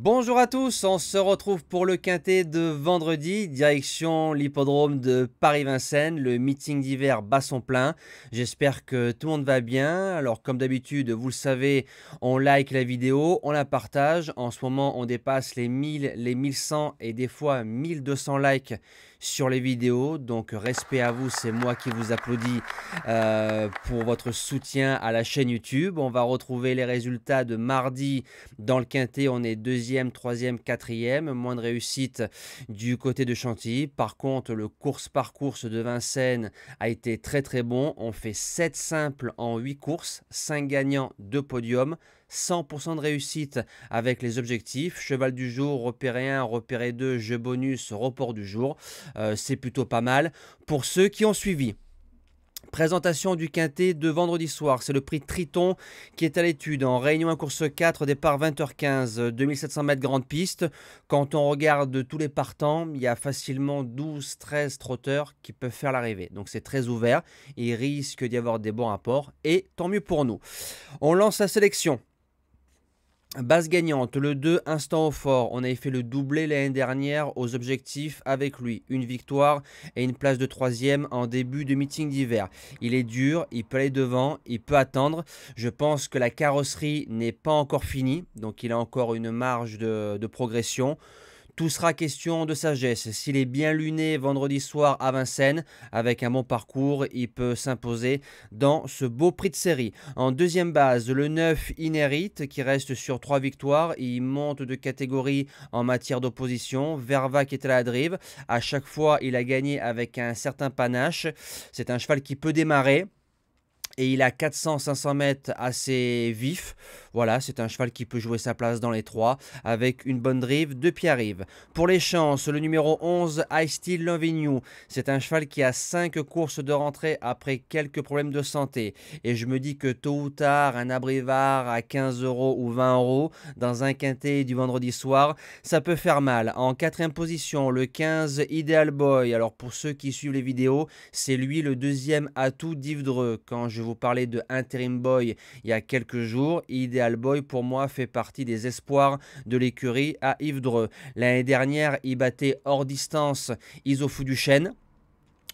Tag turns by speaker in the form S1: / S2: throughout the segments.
S1: Bonjour à tous, on se retrouve pour le quintet de vendredi, direction l'hippodrome de Paris-Vincennes. Le meeting d'hiver bat son plein. J'espère que tout le monde va bien. Alors comme d'habitude, vous le savez, on like la vidéo, on la partage. En ce moment, on dépasse les 1000, les 1100 et des fois 1200 likes sur les vidéos. Donc respect à vous, c'est moi qui vous applaudis pour votre soutien à la chaîne YouTube. On va retrouver les résultats de mardi dans le quintet. On est deuxième, troisième, quatrième. Moins de réussite du côté de Chantilly. Par contre, le course-par-course de Vincennes a été très très bon. On fait 7 simples en 8 courses, 5 gagnants, 2 podiums. 100% de réussite avec les objectifs. Cheval du jour, repéré 1, repéré 2, jeu bonus, report du jour. C'est plutôt pas mal pour ceux qui ont suivi. Présentation du quintet de vendredi soir, c'est le prix Triton qui est à l'étude en Réunion 1 course 4, départ 20h15, 2700 mètres grande piste. Quand on regarde tous les partants, il y a facilement 12-13 trotteurs qui peuvent faire l'arrivée. Donc c'est très ouvert, il risque d'y avoir des bons rapports et tant mieux pour nous. On lance la sélection. Base gagnante, le 2, Instant au fort. On avait fait le doublé l'année dernière aux objectifs avec lui. Une victoire et une place de troisième en début de meeting d'hiver. Il est dur, il peut aller devant, il peut attendre. Je pense que la carrosserie n'est pas encore finie, donc il a encore une marge de progression. Tout sera question de sagesse. S'il est bien luné vendredi soir à Vincennes, avec un bon parcours, il peut s'imposer dans ce beau prix de série. En deuxième base, le 9 Inerit qui reste sur 3 victoires. Il monte de catégorie en matière d'opposition. Verva qui est à la drive. À chaque fois, il a gagné avec un certain panache. C'est un cheval qui peut démarrer. Et il a 400-500 mètres assez vif. Voilà, c'est un cheval qui peut jouer sa place dans les 3 avec une bonne drive de Pierre-Yves. Pour les chances, le numéro 11, I Still Love You. C'est un cheval qui a 5 courses de rentrée après quelques problèmes de santé. Et je me dis que tôt ou tard, un abrivard à 15 € ou 20 € dans un quintet du vendredi soir, ça peut faire mal. En quatrième position, le 15, Ideal Boy. Alors pour ceux qui suivent les vidéos, c'est lui le deuxième atout d'Yves Dreux. Quand je vous parlais de Interim Boy il y a quelques jours, Ideal Boy pour moi fait partie des espoirs de l'écurie à Yves Dreux. L'année dernière, il battait hors distance Isofou du Chêne.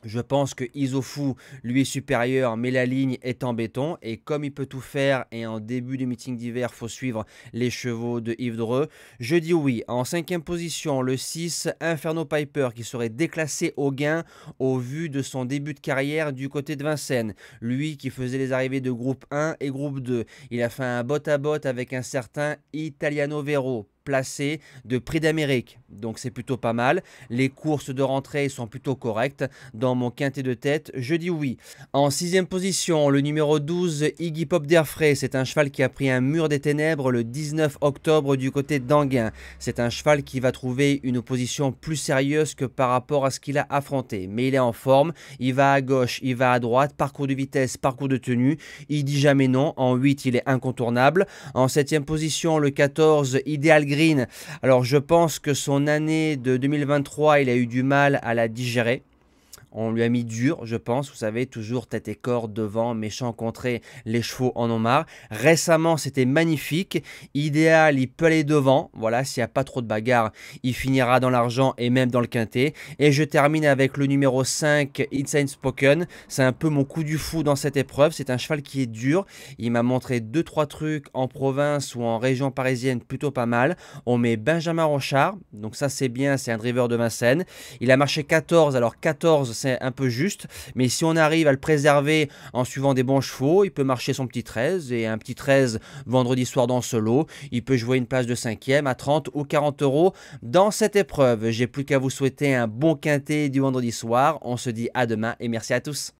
S1: Je pense que Isofou lui est supérieur, mais la ligne est en béton. Et comme il peut tout faire, et en début de meeting d'hiver, il faut suivre les chevaux de Yves Dreux, je dis oui. En cinquième position, le 6, Inferno Piper, qui serait déclassé au gain au vu de son début de carrière du côté de Vincennes. Lui qui faisait les arrivées de groupe 1 et groupe 2. Il a fait un bot-à-bot avec un certain Italiano Vero, placé de prix d'Amérique, donc c'est plutôt pas mal. Les courses de rentrée sont plutôt correctes. Dans mon quintet de tête, je dis oui. En sixième position, le numéro 12, Iggy Pop d'Airfray. C'est un cheval qui a pris un mur des ténèbres le 19 octobre du côté d'Anguin. C'est un cheval qui va trouver une opposition plus sérieuse que par rapport à ce qu'il a affronté, mais il est en forme, il va à gauche, il va à droite, parcours de vitesse, parcours de tenue, il dit jamais non. En 8, il est incontournable. En septième position, le 14, Ideal Green. Alors je pense que son année de 2023, il a eu du mal à la digérer. On lui a mis dur, je pense. Vous savez, toujours tête et corps devant, méchant contré, les chevaux en ont marre. Récemment, c'était magnifique. Idéal, il peut aller devant. Voilà, s'il n'y a pas trop de bagarre, il finira dans l'argent et même dans le quintet. Et je termine avec le numéro 5, It's Unspoken. C'est un peu mon coup du fou dans cette épreuve. C'est un cheval qui est dur. Il m'a montré 2-3 trucs en province ou en région parisienne plutôt pas mal. On met Benjamin Rochard. Donc ça, c'est bien. C'est un driver de Vincennes. Il a marché 14. Alors 14, c'est un peu juste, mais si on arrive à le préserver en suivant des bons chevaux, il peut marcher son petit 13 et un petit 13 vendredi soir dans ce lot. Il peut jouer une place de 5e à 30 ou 40 € dans cette épreuve. J'ai plus qu'à vous souhaiter un bon quintet du vendredi soir. On se dit à demain et merci à tous.